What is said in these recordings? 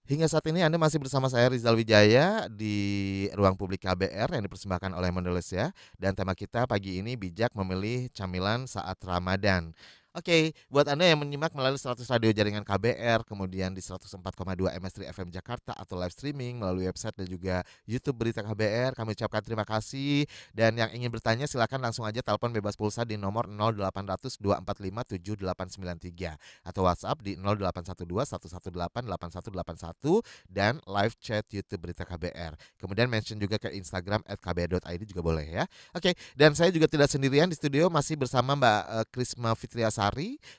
Hingga saat ini Anda masih bersama saya Rizal Wijaya di Ruang Publik KBR yang dipersembahkan oleh Mondelez ya. Dan tema kita pagi ini bijak memilih camilan saat Ramadan. Oke, buat Anda yang menyimak melalui 100 radio jaringan KBR, kemudian di 104,2 MS3 FM Jakarta atau live streaming melalui website dan juga YouTube Berita KBR, kami ucapkan terima kasih. Dan yang ingin bertanya silakan langsung aja telepon bebas pulsa di nomor 0800 245 7893 atau WhatsApp di 0812 118 8181 dan live chat YouTube Berita KBR. Kemudian mention juga ke Instagram @kbr.id juga boleh ya. Oke, dan saya juga tidak sendirian di studio, masih bersama Mbak Krisma Fitriasari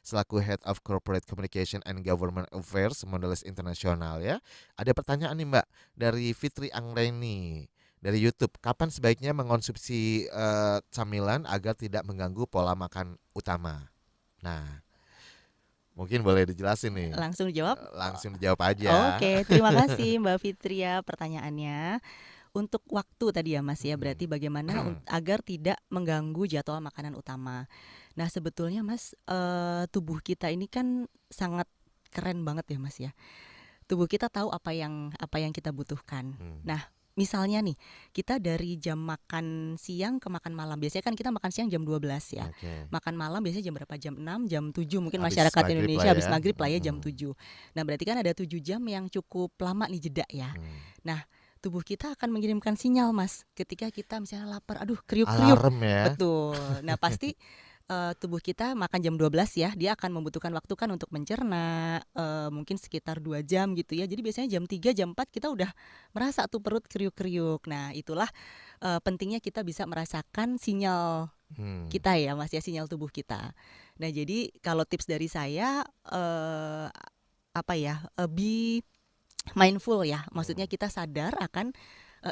selaku Head of Corporate Communication and Government Affairs Mondelez International ya. Ada pertanyaan nih Mbak dari Fitri Anggreni dari YouTube. Kapan sebaiknya mengonsumsi camilan agar tidak mengganggu pola makan utama? Nah, mungkin boleh dijelasin nih. Langsung dijawab? Langsung dijawab aja. Oke, terima kasih Mbak Fitria pertanyaannya. Untuk waktu tadi ya Mas ya, berarti bagaimana agar tidak mengganggu jadwal makanan utama. Nah sebetulnya Mas, tubuh kita ini kan sangat keren banget ya Mas ya. Tubuh kita tahu apa yang kita butuhkan. Nah misalnya nih, kita dari jam makan siang ke makan malam. Biasanya kan kita makan siang jam 12 ya. Oke. Makan malam biasanya jam berapa? Jam 6, jam 7 mungkin Habis masyarakat maghrib lah Indonesia habis ya. maghrib lah ya jam 7. Nah berarti kan ada 7 jam yang cukup lama nih jeda ya. Nah tubuh kita akan mengirimkan sinyal Mas ketika kita misalnya lapar, aduh kriuk-kriuk. Alarm ya. Betul. Nah pasti tubuh kita makan jam 12 ya, dia akan membutuhkan waktu kan untuk mencerna, mungkin sekitar 2 jam gitu ya. Jadi biasanya jam 3, jam 4 kita udah merasa tuh perut kriuk-kriuk. Nah itulah pentingnya kita bisa merasakan sinyal kita ya Mas ya, sinyal tubuh kita. Nah jadi kalau tips dari saya be mindful ya, maksudnya kita sadar akan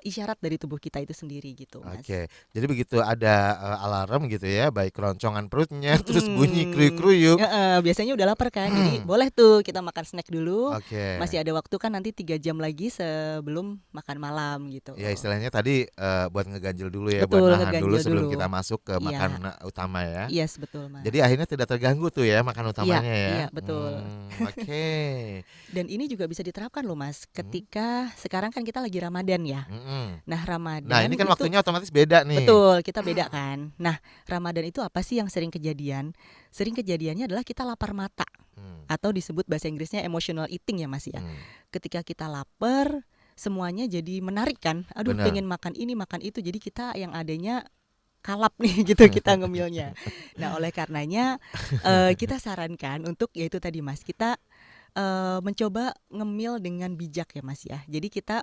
isyarat dari tubuh kita itu sendiri gitu Mas. Oke, jadi begitu ada alarm gitu ya, baik keroncongan perutnya, terus bunyi kruyuk-kruyuk. Biasanya udah lapar kan, jadi boleh tuh kita makan snack dulu. Oke. Masih ada waktu kan nanti 3 jam lagi sebelum makan malam gitu. Ya istilahnya tadi buat ngeganjel dulu ya, Betul, buat nahan dulu ngeganjel sebelum dulu. kita masuk ke Iya. makan utama ya. Yes, betul Mas. Jadi akhirnya tidak terganggu tuh ya makan utamanya ya. Iya, betul. Oke. Dan ini juga bisa diterapkan loh Mas, ketika sekarang kan kita lagi Ramadan ya. Nah Ramadan Nah ini kan itu, waktunya otomatis beda nih. betul, kita beda kan. Nah Ramadan itu apa sih yang sering kejadian? Sering kejadiannya adalah kita lapar mata, atau disebut bahasa Inggrisnya emotional eating ya Mas ya. Ketika kita lapar, semuanya jadi menarik kan. Aduh Benar. pengen makan ini makan itu, jadi kita yang adanya kalap nih gitu kita ngemilnya. Nah oleh karenanya kita sarankan untuk yaitu tadi Mas, kita mencoba ngemil dengan bijak ya Mas ya. Jadi kita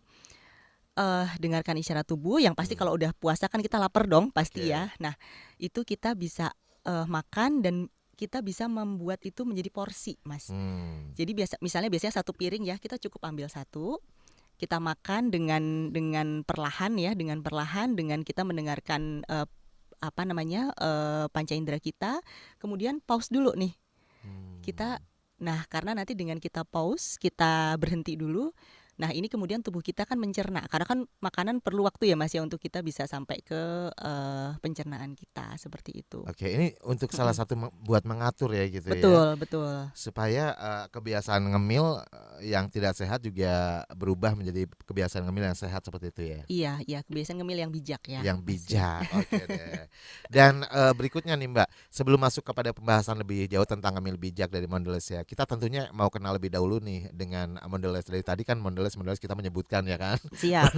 dengarkan isyarat tubuh yang pasti. Kalau udah puasa kan kita lapar dong pasti ya. Nah itu kita bisa makan dan kita bisa membuat itu menjadi porsi Mas. Jadi biasanya satu piring ya, kita cukup ambil satu, kita makan dengan perlahan ya, dengan kita mendengarkan panca indera kita, kemudian pause dulu nih kita. Nah karena nanti dengan kita pause, kita berhenti dulu. Nah ini kemudian tubuh kita kan mencerna, karena kan makanan perlu waktu ya Mas ya untuk kita bisa sampai ke pencernaan kita seperti itu. Oke, ini untuk salah satu buat mengatur ya gitu Betul, ya. betul. Supaya kebiasaan ngemil yang tidak sehat juga berubah menjadi kebiasaan ngemil yang sehat seperti itu ya. Iya, kebiasaan ngemil yang bijak ya. Yang bijak. Oke deh. Dan berikutnya nih Mbak, sebelum masuk kepada pembahasan lebih jauh tentang ngemil bijak dari Mondelez ya, kita tentunya mau kenal lebih dahulu nih dengan Mondelez. Dari tadi kan Mondelez kita menyebutkan ya kan. Siap.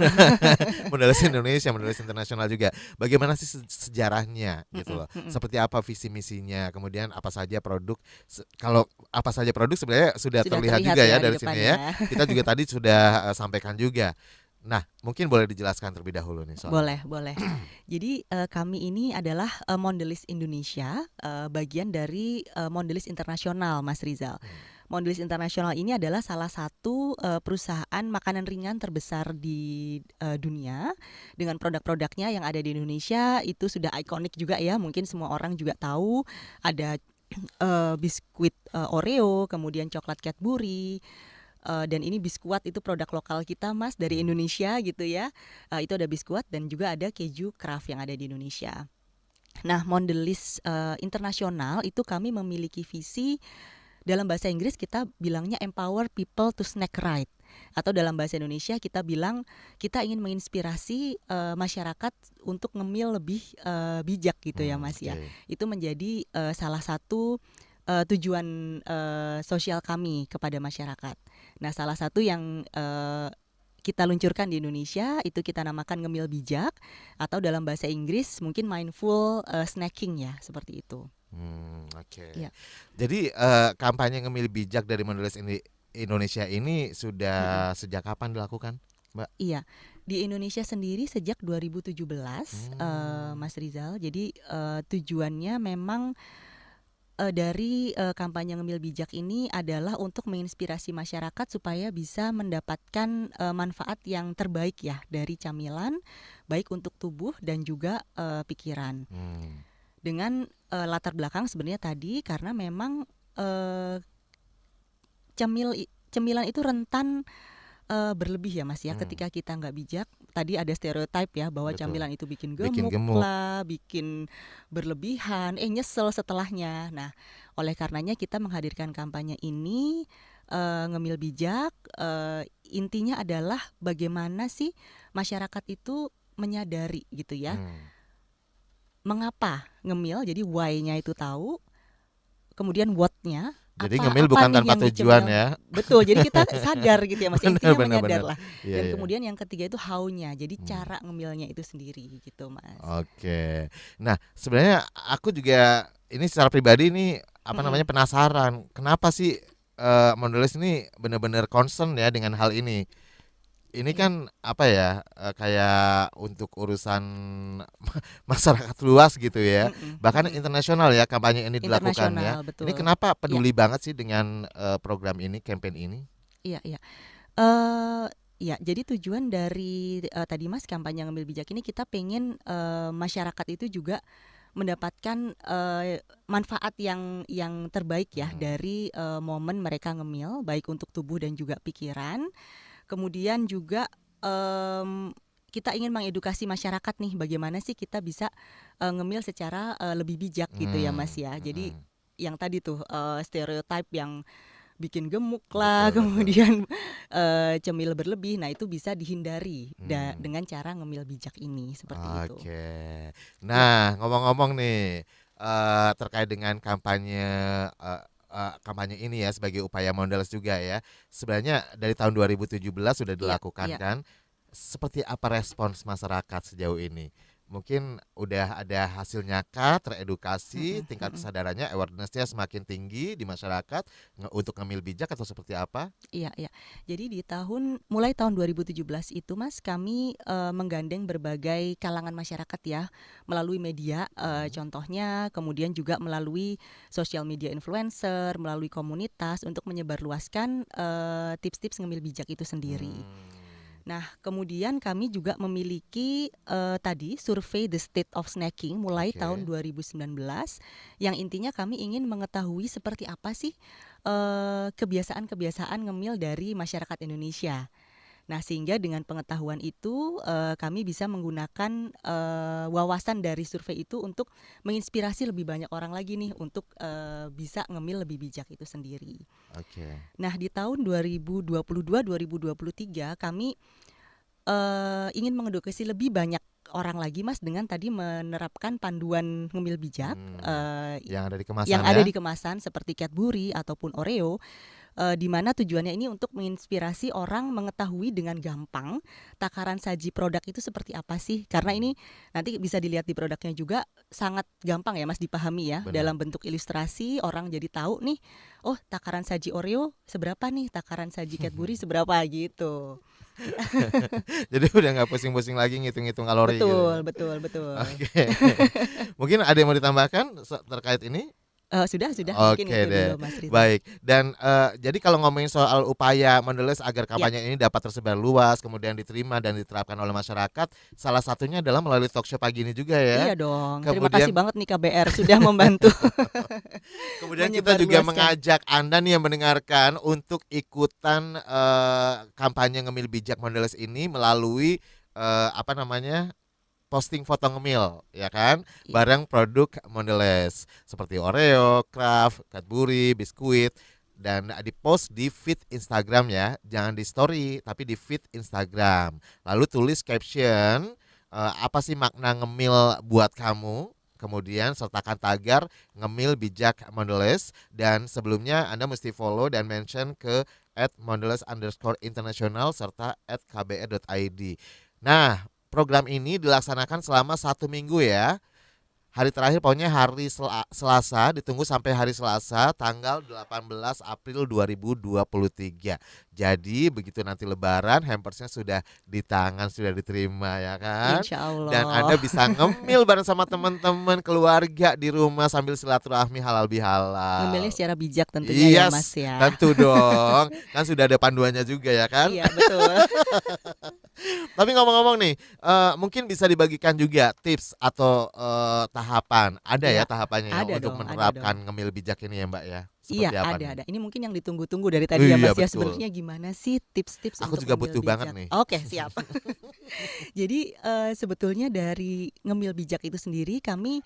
Mondelez Indonesia, Mondelez Internasional juga. Bagaimana sih sejarahnya gitu loh? Seperti apa visi misinya? Kemudian apa saja produk? Kalau apa saja produk sebenarnya sudah terlihat juga ya dari sini ya. Kita juga tadi sudah sampaikan juga. Nah, mungkin boleh dijelaskan terlebih dahulu nih soalnya. Boleh. Jadi kami ini adalah Mondelez Indonesia, bagian dari Mondelez Internasional Mas Rizal. Mondelez Internasional ini adalah salah satu perusahaan makanan ringan terbesar di dunia, dengan produk-produknya yang ada di Indonesia itu sudah ikonik juga ya. Mungkin semua orang juga tahu ada biskuit Oreo, kemudian coklat Cadbury. Dan ini biskuat itu produk lokal kita Mas, dari Indonesia gitu ya. Itu ada biskuat dan juga ada keju Kraft yang ada di Indonesia. Nah Mondelez Internasional itu kami memiliki visi, dalam bahasa Inggris kita bilangnya empower people to snack right. Atau dalam bahasa Indonesia kita bilang kita ingin menginspirasi masyarakat untuk ngemil lebih bijak gitu ya Mas ya. Oke. Itu menjadi salah satu tujuan sosial kami kepada masyarakat. Nah, salah satu yang kita luncurkan di Indonesia itu kita namakan ngemil bijak, atau dalam bahasa Inggris mungkin mindful snacking ya, seperti itu. Oke. Ya. Jadi kampanye ngemil bijak dari Mondelez Indonesia ini Mm-mm. sudah sejak kapan dilakukan, Mbak? Iya, di Indonesia sendiri sejak 2017, Hmm. Mas Rizal. Jadi tujuannya memang dari kampanye ngemil bijak ini adalah untuk menginspirasi masyarakat supaya bisa mendapatkan manfaat yang terbaik ya dari camilan, baik untuk tubuh dan juga pikiran. Hmm. Dengan latar belakang sebenarnya tadi karena memang eh, cemilan itu rentan berlebih ya Mas ya, Hmm. ketika kita nggak bijak. Tadi ada stereotype ya bahwa Betul. camilan itu bikin Bikin gemuk gemuk. lah, bikin berlebihan, nyesel setelahnya. Nah, oleh karenanya kita menghadirkan kampanye ini, ngemil bijak. Intinya adalah bagaimana sih masyarakat itu menyadari gitu ya, Hmm. mengapa ngemil, jadi why-nya itu tahu, kemudian what-nya, Jadi apa ngemil apa bukan nih tanpa yang tujuan dicemil. ya. Betul, jadi kita sadar gitu ya Mas, Benar intinya benar benar. menyadar lah. Iya Dan iya. kemudian yang ketiga itu how-nya, jadi Hmm. cara ngemilnya itu sendiri gitu Mas. Oke. Nah, sebenarnya aku juga ini secara pribadi nih apa namanya Mm-mm. penasaran. Kenapa sih Mondelez ini benar-benar concern ya dengan hal ini? Ini Iya. kan apa ya kayak untuk urusan masyarakat luas gitu ya. Mm-mm, Bahkan mm-mm. internasional ya kampanye ini dilakukan ya. Internasional, Ini betul. kenapa Iya, peduli banget sih dengan program ini, campaign ini? iya, iya. Eh ya, jadi tujuan dari tadi Mas kampanye ngemil bijak ini kita pengen masyarakat itu juga mendapatkan manfaat yang terbaik ya Hmm. dari momen mereka ngemil, baik untuk tubuh dan juga pikiran. Kemudian juga kita ingin mengedukasi masyarakat nih bagaimana sih kita bisa ngemil secara lebih bijak gitu ya Mas Hmm. ya. Jadi Mm-mm. yang tadi tuh stereotype yang bikin gemuk lah, Betul betul. kemudian cemil berlebih. Nah, itu bisa dihindari Hmm. dengan cara ngemil bijak ini seperti itu. Oke. Ya, Nah, ngomong-ngomong nih, terkait dengan eee kampanye ini ya sebagai upaya Mondelez juga ya. Sebenarnya dari tahun 2017 sudah iya, dilakukan iya. kan. Seperti apa respons masyarakat sejauh ini? Mungkin udah ada hasilnya kah, teredukasi, Mm-mm, tingkat mm-mm. kesadarannya, awareness-nya semakin tinggi di masyarakat untuk ngemil bijak atau seperti apa? Iya, iya. Jadi mulai tahun 2017 itu Mas, kami menggandeng berbagai kalangan masyarakat ya melalui media, Mhm. contohnya kemudian juga melalui sosial media influencer, melalui komunitas untuk menyebarluaskan tips-tips ngemil bijak itu sendiri. Mmm. Nah, kemudian kami juga memiliki tadi survei The State of Snacking mulai tahun Oke. 2019, yang intinya kami ingin mengetahui seperti apa sih kebiasaan-kebiasaan ngemil dari masyarakat Indonesia. Nah, sehingga dengan pengetahuan itu kami bisa menggunakan wawasan dari survei itu untuk menginspirasi lebih banyak orang lagi nih untuk bisa ngemil lebih bijak itu sendiri. Oke. Nah, di tahun 2022 2023 kami ingin mengedukasi lebih banyak orang lagi Mas dengan tadi menerapkan panduan ngemil bijak Hmm. Yang ada di yang kemasan ada ya? di kemasan seperti Cadbury ataupun Oreo, di mana tujuannya ini untuk menginspirasi orang mengetahui dengan gampang takaran saji produk itu seperti apa sih. Karena Hmm. ini nanti bisa dilihat di produknya juga sangat gampang ya Mas dipahami ya, Benar. dalam bentuk ilustrasi orang jadi tahu nih, oh takaran saji Oreo seberapa nih, takaran saji Cadbury seberapa gitu. Jadi udah nggak pusing-pusing lagi ngitung-ngitung kalori gitu ya? Betul, betul, betul. Oke. Mungkin ada yang mau ditambahkan terkait ini? Sudah mungkin Oke itu deh, dulu Mas Rizal. baik. Dan jadi kalau ngomongin soal upaya Mondelez agar Ya, kampanye ini dapat tersebar luas, kemudian diterima dan diterapkan oleh masyarakat, salah satunya adalah melalui talkshow pagi ini juga ya. iya dong. Terima kasih Kemudian banget nih KBR sudah membantu kemudian kita juga menyebarluaskan. mengajak Anda nih yang mendengarkan untuk ikutan kampanye ngemil bijak Mondelez ini melalui apa namanya? Posting foto ngemil ya kan Iya. barang produk Mondelez seperti Oreo, Kraft, Cadbury, biskuit. dan di-post di feed Instagram ya. Jangan di story tapi di feed Instagram. Lalu tulis caption apa sih makna ngemil buat kamu. Kemudian sertakan tagar ngemil bijak Mondelez, dan sebelumnya Anda mesti follow dan mention ke @mondelez_international serta @kbr.id. Nah, program ini dilaksanakan selama 1 minggu ya. Hari terakhir pokoknya hari Selasa, ditunggu sampai hari Selasa tanggal 18 April 2023. Jadi begitu nanti Lebaran, hampersnya sudah di tangan, sudah diterima ya kan. Insya Dan Allah. Anda bisa ngemil bareng sama teman-teman keluarga di rumah sambil silaturahmi halal bihalal. Ngemilnya secara bijak tentunya ya Yes, Mas ya. tentu dong. Kan sudah ada panduannya juga ya kan. Iya betul. Tapi ngomong-ngomong nih, mungkin bisa dibagikan juga tips atau tahapan. Ada ya Iya, tahapannya ya ada untuk dong, ada menerapkan dong. ngemil bijak ini ya Mbak ya? Iya, Seperti apa nih? ada. Ini mungkin yang ditunggu-tunggu dari tadi ya Iya Mas ya. betul. Sebenarnya gimana sih tips-tips Aku untuk juga ngemil butuh banget bijak? nih. Oke, siap. Jadi sebetulnya dari ngemil bijak itu sendiri kami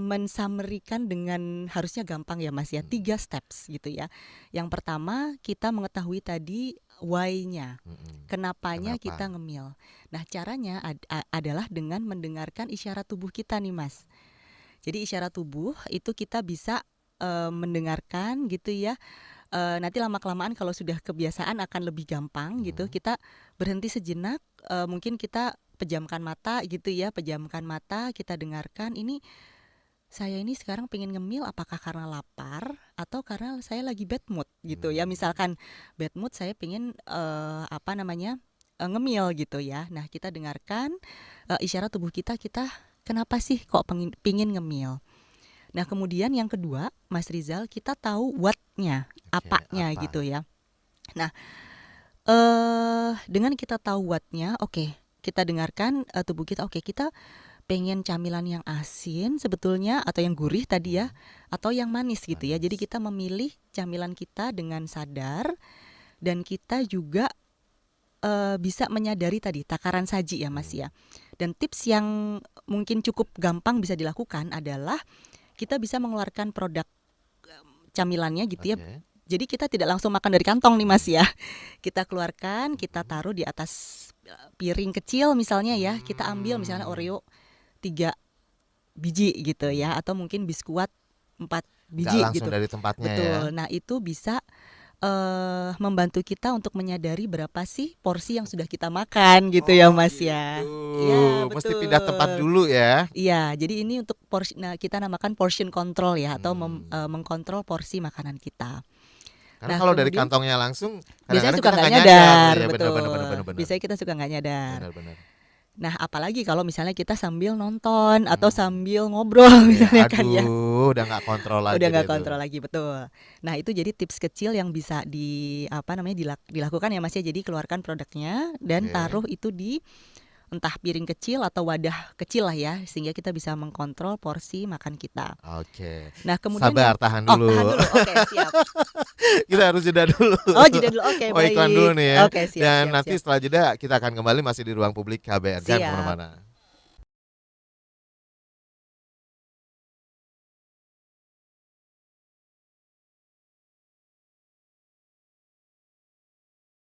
mensummary-kan dengan harusnya gampang ya Mas ya, 3 steps gitu ya. Yang pertama kita mengetahui tadi why-nya, kenapanya Kenapa? kita ngemil. Nah caranya adalah dengan mendengarkan isyarat tubuh kita nih Mas. Jadi isyarat tubuh itu kita bisa mendengarkan gitu ya. Nanti lama-kelamaan kalau sudah kebiasaan akan lebih gampang gitu. Kita berhenti sejenak, mungkin kita pejamkan mata gitu ya, pejamkan mata, kita dengarkan ini saya ini sekarang pengen ngemil apakah karena lapar atau karena saya lagi bad mood gitu ya. Misalkan bad mood saya pengen ngemil gitu ya. Nah, kita dengarkan isyarat tubuh kita kenapa sih kok pengin ngemil. Nah kemudian yang kedua Mas Rizal, kita tahu what-nya, apanya apa? gitu ya. Nah dengan kita tahu what-nya, oke, kita dengarkan tubuh kita, oke kita pengen camilan yang asin sebetulnya atau yang gurih tadi ya, atau yang manis gitu ya. Jadi kita memilih camilan kita dengan sadar, dan kita juga bisa menyadari tadi takaran saji ya Mas ya. Dan tips yang mungkin cukup gampang bisa dilakukan adalah kita bisa mengeluarkan produk camilannya gitu ya. Jadi kita tidak langsung makan dari kantong nih Mas ya. Kita keluarkan, kita taruh di atas piring kecil misalnya ya. Kita ambil misalnya Oreo 3 biji gitu ya, atau mungkin biskuat 4 biji langsung gitu. dari tempatnya ya. Betul. Nah itu bisa membantu kita untuk menyadari berapa sih porsi yang sudah kita makan gitu ya Mas ya. Iya betul. Mesti pindah tempat dulu ya. Iya, jadi ini untuk porsi, nah kita namakan portion control ya, atau mengkontrol porsi makanan kita. Karena Nah, kalau dari kemudian kantongnya langsung biasanya kadang-kadang suka kita nggak nggak nyadar, Ya, betul. benar. Biasanya kita suka nggak nyadar. Benar. Nah, apalagi kalau misalnya kita sambil nonton atau sambil ngobrol misalnya kan ya. Udah nggak kontrol lagi. Udah nggak deh tuh. kontrol lagi, betul. Nah, itu jadi tips kecil yang bisa dilakukan ya Mas ya. Jadi keluarkan produknya dan taruh itu di entah piring kecil atau wadah kecil lah ya, sehingga kita bisa mengkontrol porsi makan kita. Oke. Nah, kemudian Sabar, tahan dulu. tahan dulu. Oke, siap. Kita harus jeda dulu. Oh, jeda dulu. Oke, Mau baik. iklan dulu nih ya. Oke, siap. Dan siap, nanti siap. setelah jeda kita akan kembali masih di ruang publik KBR. Jangan Siap. kemana-mana.